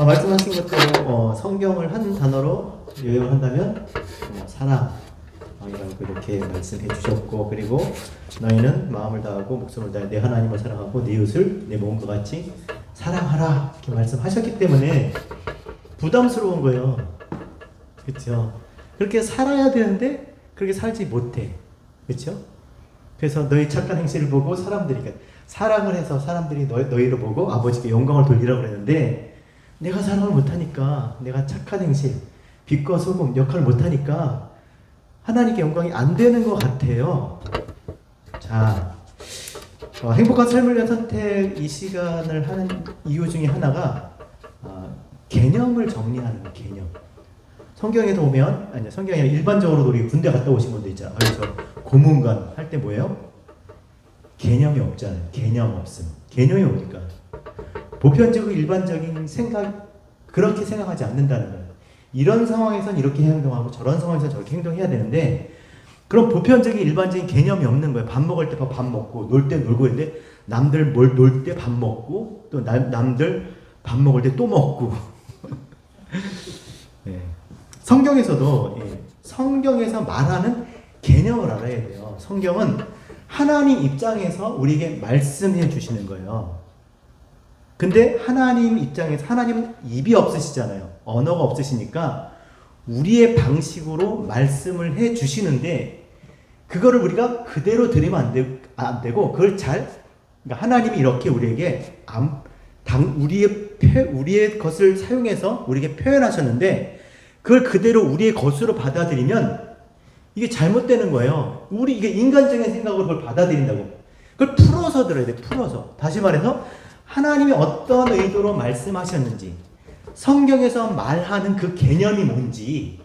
말씀하신 것대로 성경을 한 단어로 요약을 한다면 사랑 이라고 이렇게 말씀해 주셨고, 그리고 너희는 마음을 다하고 목숨을 다해 내 하나님을 사랑하고 내 이웃을 내 몸과 같이 사랑하라 이렇게 말씀하셨기 때문에 부담스러운 거예요. 그렇죠? 그렇게 살아야 되는데 그렇게 살지 못해. 그렇죠? 그래서 너희 착한 행실을 보고 사람들이 사랑을 해서 사람들이 너희를 보고 아버지께 영광을 돌리라고 그랬는데, 내가 사랑을 못하니까, 내가 착한 행실, 빛과 소금 역할을 못하니까 하나님께 영광이 안 되는 것 같아요. 자, 행복한 삶을 위한 선택 이 시간을 하는 이유 중에 하나가 개념을 정리하는 개념. 성경에도 보면, 아니 성경이 아니라 일반적으로 우리 군대 갔다 오신 분들 있잖아요. 저 고문관 할 때 뭐예요? 개념이 없잖아요. 개념 없음. 개념이 뭡니까? 보편적이고 일반적인 생각, 그렇게 생각하지 않는다는 거예요. 이런 상황에선 이렇게 행동하고 저런 상황에선 저렇게 행동해야 되는데, 그런 보편적인 일반적인 개념이 없는 거예요. 밥 먹을 때 밥 먹고, 놀 때 놀고, 있는데 남들 놀 때 밥 먹고, 또 남들 밥 먹을 때 또 먹고. 네. 성경에서도 성경에서 말하는 개념을 알아야 돼요. 성경은 하나님 입장에서 우리에게 말씀해 주시는 거예요. 근데 하나님 입장에서, 하나님은 입이 없으시잖아요. 언어가 없으시니까 우리의 방식으로 말씀을 해 주시는데, 그거를 우리가 그대로 들으면 안 되고, 그걸 그러니까 하나님이 이렇게 우리에게 우리의 것을 사용해서 우리에게 표현하셨는데, 그걸 그대로 우리의 것으로 받아들이면 이게 잘못되는 거예요. 이게 인간적인 생각으로 그걸 받아들인다고. 그걸 풀어서 들어야 돼. 풀어서. 다시 말해서 하나님이 어떤 의도로 말씀하셨는지, 성경에서 말하는 그 개념이 뭔지.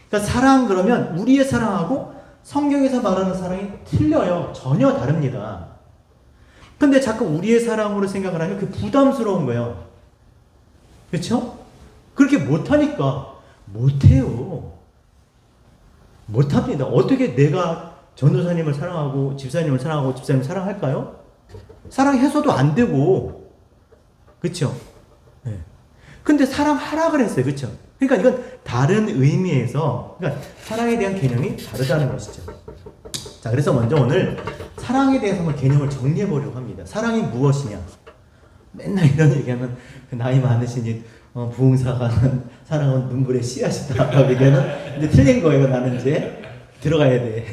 그러니까 사랑 그러면 우리의 사랑하고 성경에서 말하는 사랑이 틀려요. 전혀 다릅니다. 근데 자꾸 우리의 사랑으로 생각을 하면 그 부담스러운 거예요. 그렇죠? 그렇게 못하니까 못해요. 못합니다. 어떻게 내가 전도사님을 사랑하고 집사님을 사랑하고 집사님을 사랑할까요? 사랑해서도 안 되고. 그렇죠? 네. 근데 사랑하라 그랬어요. 그렇죠? 그러니까 이건 다른 의미에서, 그러니까 사랑에 대한 개념이 다르다는 것이죠. 자, 그래서 먼저 오늘 사랑에 대해서 한번 개념을 정리해 보려고 합니다. 사랑이 무엇이냐? 맨날 이런 얘기하면 나이 많으신 부흥사가 사랑은 눈물의 씨앗이다 라고 얘기하면 이제 틀린 거예요. 나는 이제 들어가야 돼.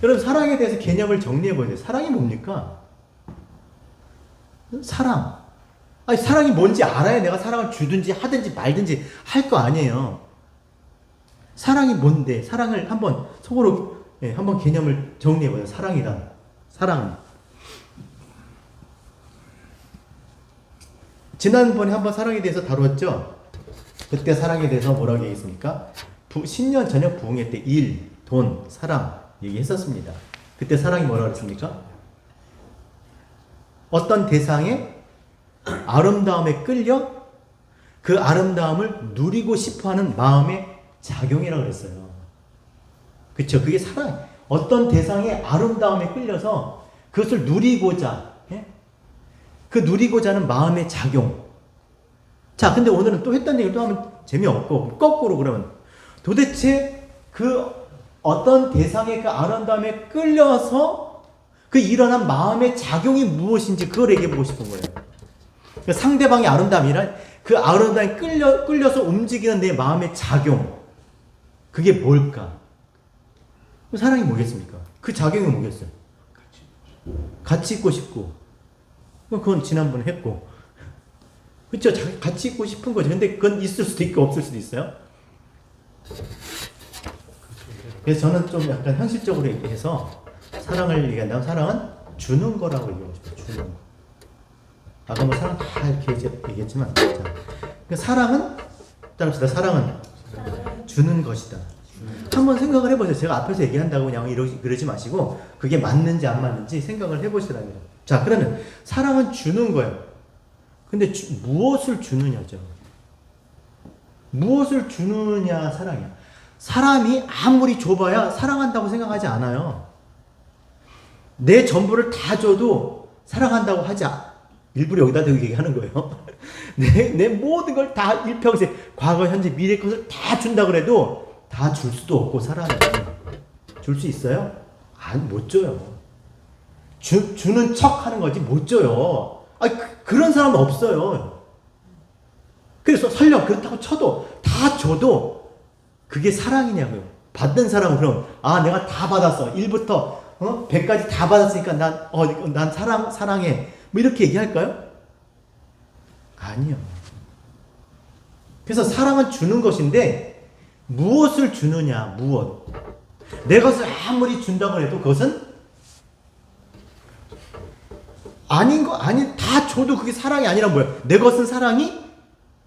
그럼 사랑에 대해서 개념을 정리해 보세요. 사랑이 뭡니까? 사랑. 아니, 사랑이 뭔지 알아야 내가 사랑을 주든지 하든지 말든지 할 거 아니에요. 사랑이 뭔데? 사랑을 한번 속으로 한번 개념을 정리해 보세요. 사랑이란. 사랑은. 지난번에 한번 사랑에 대해서 다뤘죠? 그때 사랑에 대해서 뭐라고 얘기했습니까? 신년 저녁 부흥회 때 일, 돈, 사랑 얘기했었습니다. 그때 사랑이 뭐라고 했습니까? 어떤 대상의 아름다움에 끌려 그 아름다움을 누리고 싶어하는 마음의 작용이라고 그랬어요. 그렇죠? 그게 사랑. 어떤 대상의 아름다움에 끌려서 그것을 누리고자, 그 누리고자 하는 마음의 작용. 자, 근데 오늘은 또 했던 얘기를 또 하면 재미없고, 거꾸로 그러면 도대체 그 어떤 대상의 그 아름다움에 끌려서 그 일어난 마음의 작용이 무엇인지 그걸 얘기해보고 싶은 거예요. 그러니까 상대방의 아름다움이란 그 아름다움에 끌려서 움직이는 내 마음의 작용. 그게 뭘까? 사랑이 뭐겠습니까? 그 작용이 뭐겠어요? 같이 있고 싶고. 그건 지난번에 했고. 그렇죠? 같이 있고 싶은 거죠. 근데 그건 있을 수도 있고 없을 수도 있어요. 그래서 저는 좀 약간 현실적으로 얘기해서 사랑을 얘기한다면 사랑은 주는 거라고 얘기하고 싶어요. 주는 거. 아까 뭐 사랑 다 이렇게 얘기했지만, 자, 그러니까 사랑은, 따라합시다. 사랑은 주는 것이다. 한번 생각을 해보세요. 제가 앞에서 얘기한다고 그냥 그러지 마시고 그게 맞는지 안 맞는지 생각을 해보시라고요. 자, 그러면 사랑은 주는 거예요. 근데 무엇을 주느냐죠. 무엇을 주느냐 사랑이야. 사람이 아무리 좁아야 사랑한다고 생각하지 않아요. 내 전부를 다 줘도 사랑한다고 하지 일부러 여기다 대고 얘기하는 거예요. 내 모든 걸 다 일평생, 과거, 현재, 미래 것을 다 준다 그래도 다 줄 수도 없고, 사람이. 줄 수 있어요? 못 줘요. 주는 척 하는 거지, 못 줘요. 그런 사람은 없어요. 그래서 설령 그렇다고 쳐도, 다 줘도, 그게 사랑이냐고요. 받는 사람은 그럼, 내가 다 받았어. 1부터 100까지 다 받았으니까 난 사랑해. 뭐 이렇게 얘기할까요? 아니요. 그래서 사랑은 주는 것인데, 무엇을 주느냐, 무엇. 내 것을 아무리 준다고 해도 그것은 다 줘도 그게 사랑이 아니라 뭐야? 내 것은 사랑이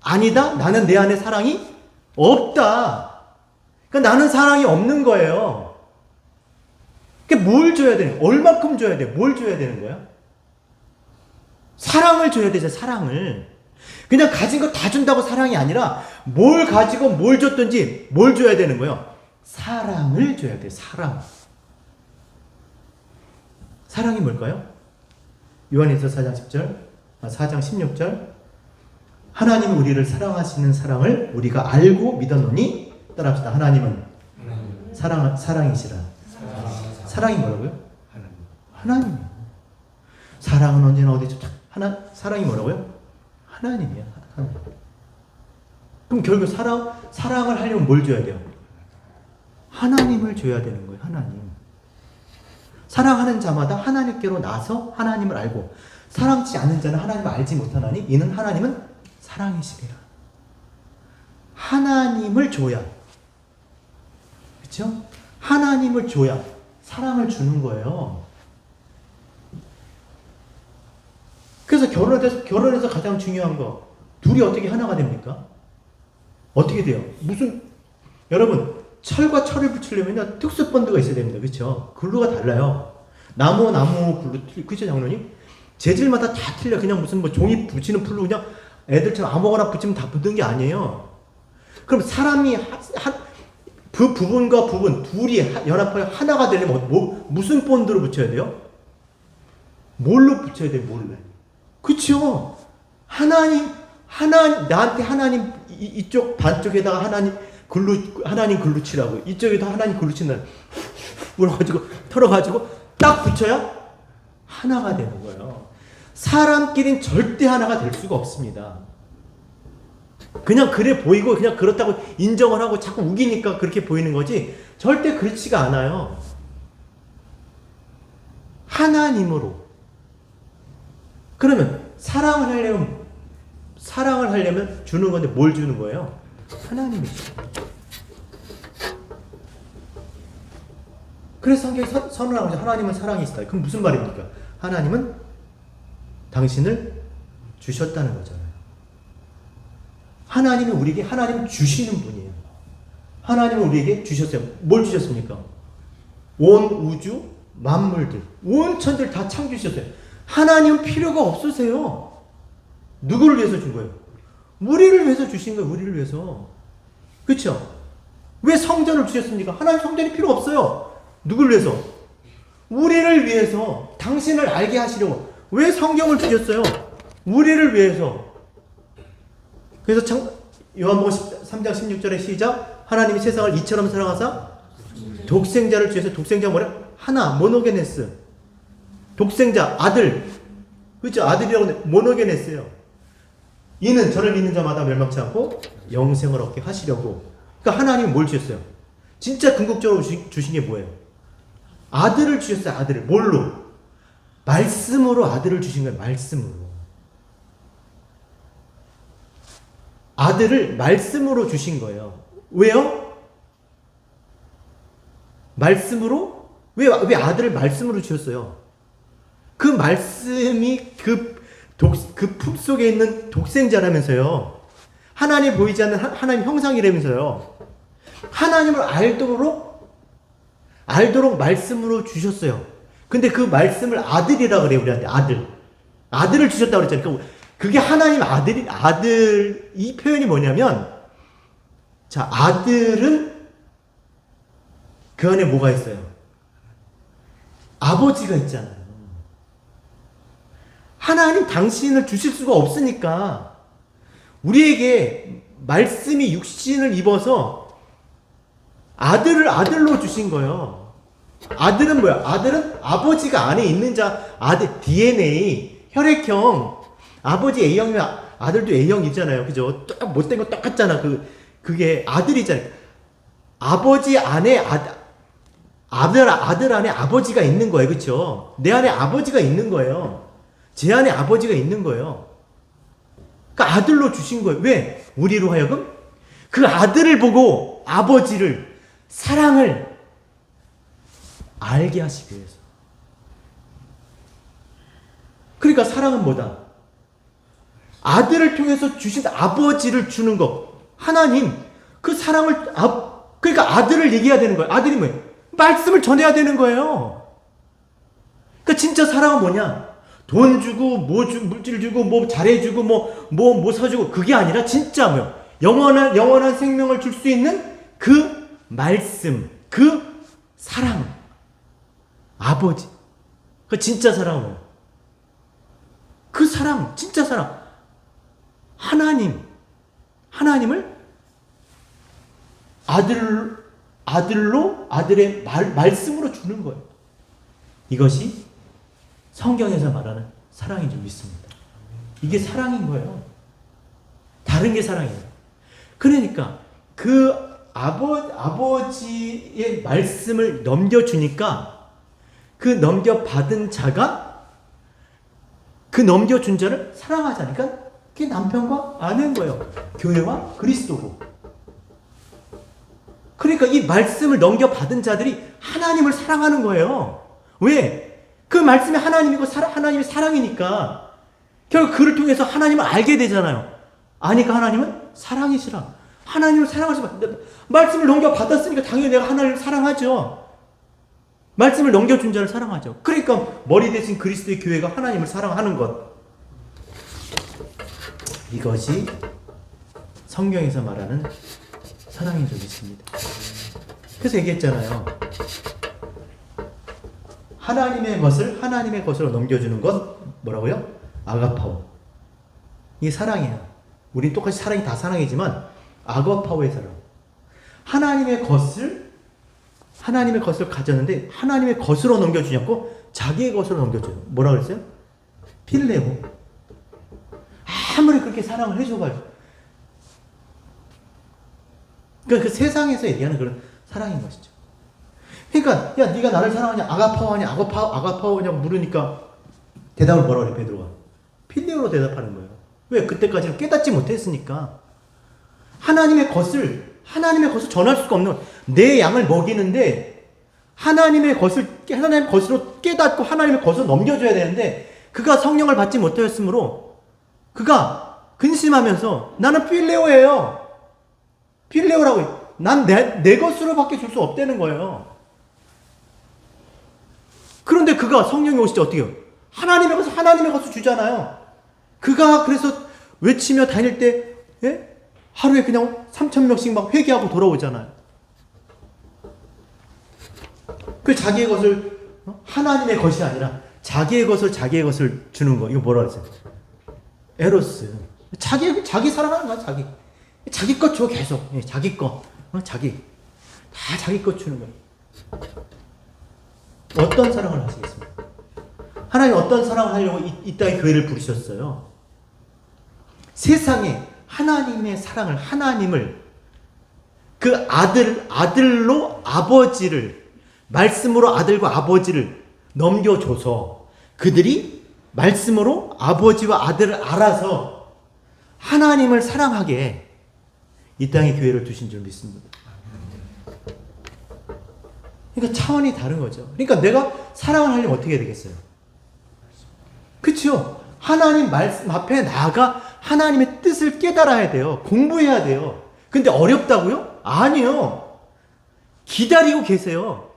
아니다? 나는 내 안에 사랑이 없다. 그러니까 나는 사랑이 없는 거예요. 그러니까 뭘 줘야 되는 거야? 얼마큼 줘야 돼? 뭘 줘야 되는 거야? 사랑을 줘야 되죠, 사랑을. 그냥 가진 거 다 준다고 사랑이 아니라 뭘 가지고 뭘 줬든지 뭘 줘야 되는 거예요? 사랑을 줘야 돼, 사랑. 사랑이 뭘까요? 요한일서 4장 10절, 4장 16절. 하나님이 우리를 사랑하시는 사랑을 우리가 알고 믿었노니, 따라합시다. 하나님은 사랑이시라. 사랑이 뭐라고요? 하나님. 사랑은 언제나 어디죠? 사랑이 뭐라고요? 하나님이야. 하나님. 그럼 결국 사랑을 하려면 뭘 줘야 돼요? 하나님을 줘야 되는 거예요. 하나님. 사랑하는 자마다 하나님께로 나서 하나님을 알고, 사랑치 않는 자는 하나님을 알지 못하나니 이는 하나님은 사랑이시리라. 하나님을 줘야, 그렇죠? 하나님을 줘야 사랑을 주는 거예요. 그래서 결혼에서 가장 중요한 거, 둘이 어떻게 하나가 됩니까? 어떻게 돼요? 여러분, 철과 철을 붙이려면 특수 본드가 있어야 됩니다. 그렇죠? 글루가 달라요. 나무 글루, 그렇죠, 장로님? 재질마다 다 틀려. 그냥 무슨 종이 붙이는 풀로 그냥 애들처럼 아무거나 붙이면 다 붙는 게 아니에요. 그럼 사람이 부분과 부분 둘이 연합하여 하나가 되려면 무슨 본드로 붙여야 돼요? 뭘로 붙여야 돼요? 뭘로? 그렇죠? 나한테 하나님 이쪽 반쪽에다가 하나님 글루 칠하고, 이쪽에도 하나님 글루 칠는 물어가지고 털어가지고 딱 붙여야 하나가 되는 거예요. 사람끼리는 절대 하나가 될 수가 없습니다. 그냥 그래 보이고 그냥 그렇다고 인정을 하고 자꾸 우기니까 그렇게 보이는 거지, 절대 그렇지가 않아요. 하나님으로. 그러면 사랑을 하려면 주는 건데 뭘 주는 거예요? 하나님이죠. 그래서 성경이 선언하고 있죠. 하나님은 사랑이시다. 그럼 무슨 말입니까? 하나님은 당신을 주셨다는 거잖아요. 하나님은 우리에게 하나님 주시는 분이에요. 하나님은 우리에게 주셨어요. 뭘 주셨습니까? 온 우주 만물들, 온 천지를 다 창조주셨어요. 하나님은 필요가 없으세요. 누구를 위해서 준 거예요? 우리를 위해서 주신 거예요. 우리를 위해서. 그렇죠? 왜 성전을 주셨습니까? 하나님 성전이 필요 없어요. 누구를 위해서? 우리를 위해서. 당신을 알게 하시려고. 왜 성경을 주셨어요? 우리를 위해서. 그래서 요한복음 3장 16절에 시작. 하나님이 세상을 이처럼 사랑하사 독생자를 주셔서, 독생자가 뭐래? 하나, 모노게네스. 독생자, 아들. 그렇죠? 아들이라고 모노게네스예요. 이는 저를 믿는 자마다 멸망치 않고 영생을 얻게 하시려고. 그러니까 하나님은 뭘 주셨어요? 진짜 궁극적으로 주신 게 뭐예요? 아들을 주셨어요. 아들을. 뭘로? 말씀으로 아들을 주신 거예요. 말씀으로. 아들을 말씀으로 주신 거예요. 왜요? 말씀으로? 왜 아들을 말씀으로 주셨어요? 그 말씀이 그 품속에 있는 독생자라면서요. 하나님 보이지 않는 하나님 형상이라면서요. 하나님을 알도록 말씀으로 주셨어요. 근데 그 말씀을 아들이라 그래요. 우리한테 아들을 주셨다고 그랬잖아요. 그러니까 그게 하나님 아들, 이 표현이 뭐냐면, 자, 아들은 그 안에 뭐가 있어요? 아버지가 있잖아요. 하나님 당신을 주실 수가 없으니까 우리에게 말씀이 육신을 입어서 아들을 아들로 주신 거예요. 아들은 뭐야? 아들은 아버지가 안에 있는 자, 아들, DNA, 혈액형, 아버지 A형이면 아들도 A형이잖아요. 그죠? 못된 거 똑같잖아. 그게 아들이잖아요. 아버지 안에 아들 안에 아버지가 있는 거예요. 그쵸? 내 안에 아버지가 있는 거예요. 제 안에 아버지가 있는 거예요. 그러니까 아들로 주신 거예요. 왜? 우리로 하여금 그 아들을 보고 아버지를, 사랑을 알게 하시기 위해서. 그러니까 사랑은 뭐다? 아들을 통해서 주신 아버지를 주는 것. 하나님, 그 사랑을, 그러니까 아들을 얘기해야 되는 거예요. 아들이 뭐예요? 말씀을 전해야 되는 거예요. 그러니까 진짜 사랑은 뭐냐? 돈 주고, 물질 주고, 뭐 잘해주고, 뭐 사주고, 그게 아니라 진짜 뭐요? 영원한 생명을 줄 수 있는 그 말씀, 그 사랑. 아버지. 그 진짜 사랑은 뭐예요? 그 사랑, 진짜 사랑. 하나님을 아들의 말씀으로 주는 거예요. 이것이 성경에서 말하는 사랑인 줄 믿습니다. 이게 사랑인 거예요. 다른 게 사랑이에요. 그러니까 그 아버지의 말씀을 넘겨주니까 그 넘겨받은 자가 그 넘겨준 자를 사랑하자니까 그게 남편과 아내인 거예요. 교회와 그리스도고. 그러니까 이 말씀을 넘겨받은 자들이 하나님을 사랑하는 거예요. 왜? 그 말씀이 하나님이고 하나님이 사랑이니까 결국 그를 통해서 하나님을 알게 되잖아요. 아니까 하나님은 사랑이시라. 하나님을 사랑하시면 말씀을 넘겨받았으니까 당연히 내가 하나님을 사랑하죠. 말씀을 넘겨준 자를 사랑하죠. 그러니까 머리 대신 그리스도의 교회가 하나님을 사랑하는 것. 이것이 성경에서 말하는 사랑인 줄 믿습니다. 그래서 얘기했잖아요. 하나님의 것으로 넘겨주는 것 뭐라고요? 아가파오. 이게 사랑이에요. 우린 똑같이 사랑이 다 사랑이지만 아가파오의 사랑. 하나님의 것을 가졌는데 하나님의 것으로 넘겨주냐고 자기의 것으로 넘겨줘요. 뭐라 그랬어요? 필레오. 아무리 그렇게 사랑을 해줘가지고. 그러니까 그 세상에서 얘기하는 그런 사랑인 것이죠. 그러니까 야 네가 나를 사랑하냐? 아가파오하냐? 아가파오냐고 물으니까 대답을 뭐라 그래 베드로가? 필레오로 대답하는 거예요. 왜? 그때까지는 깨닫지 못했으니까. 하나님의 것을 전할 수가 없는 내 양을 먹이는데 하나님의 것으로 깨닫고 하나님의 것으로 넘겨줘야 되는데 그가 성령을 받지 못하였으므로 그가 근심하면서 나는 필레오예요. 필레오라고 난 내 것으로밖에 줄 수 없다는 거예요. 그런데 그가 성령이 오실 때 어떻게 해요? 하나님의 것을 주잖아요. 그가 그래서 외치며 다닐 때 하루에 그냥 3,000명씩 막 회개하고 돌아오잖아요. 그 자기의 것을 하나님의 것이 아니라 자기의 것을 주는 거. 이거 뭐라 그랬어요? 에로스. 자기 사랑하는 거야, 자기 것 줘, 계속. 자기 것. 다 자기 것 주는 거예요. 어떤 사랑을 하시겠습니까? 하나님 어떤 사랑을 하려고 이 땅에 교회를 부르셨어요? 세상에 하나님의 사랑을, 하나님을 그 아들로 아버지를, 말씀으로 아들과 아버지를 넘겨줘서 그들이 말씀으로 아버지와 아들을 알아서 하나님을 사랑하게 이 땅에 교회를 두신 줄 믿습니다. 그러니까 차원이 다른 거죠. 그러니까 내가 사랑을 하려면 어떻게 해야 되겠어요? 그렇죠? 하나님 말씀 앞에 나아가 하나님의 뜻을 깨달아야 돼요. 공부해야 돼요. 근데 어렵다고요? 아니요. 기다리고 계세요.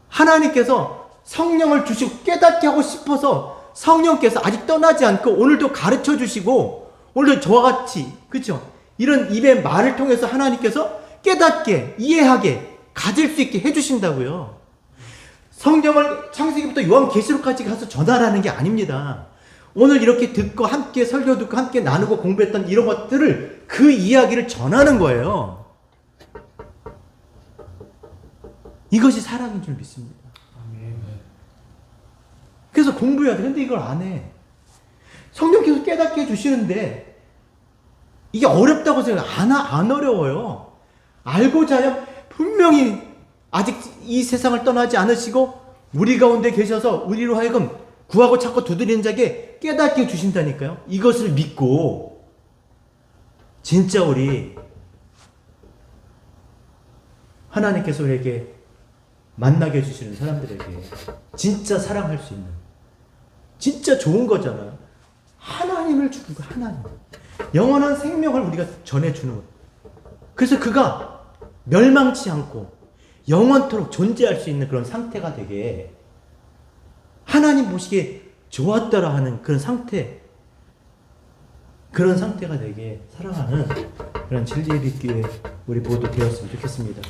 하나님께서 성령을 주시고 깨닫게 하고 싶어서 성령께서 아직 떠나지 않고 오늘도 가르쳐 주시고 오늘도 저와 같이 그렇죠? 이런 입의 말을 통해서 하나님께서 깨닫게 이해하게 가질 수 있게 해주신다고요. 성경을 창세기부터 요한계시록까지 가서 전하라는 게 아닙니다. 오늘 이렇게 듣고 함께 설교 듣고 함께 나누고 공부했던 이런 것들을 그 이야기를 전하는 거예요. 이것이 사랑인 줄 믿습니다. 그래서 공부해야 돼. 근데 이걸 안 해. 성령께서 깨닫게 해주시는데 이게 어렵다고 생각해. 안 어려워요. 알고자 하면 분명히 아직 이 세상을 떠나지 않으시고 우리 가운데 계셔서 우리로 하여금 구하고 찾고 두드리는 자에게 깨닫게 해주신다니까요. 이것을 믿고 진짜 우리 하나님께서 우리에게 만나게 해주시는 사람들에게 진짜 사랑할 수 있는 진짜 좋은 거잖아요. 하나님을 주는 거, 하나님. 영원한 생명을 우리가 전해주는 거. 그래서 그가 멸망치 않고 영원토록 존재할 수 있는 그런 상태가 되게 하나님 보시기에 좋았더라 하는 그런 상태가 되게 사랑하는 그런 진리의 빛교회 우리 모두 되었으면 좋겠습니다.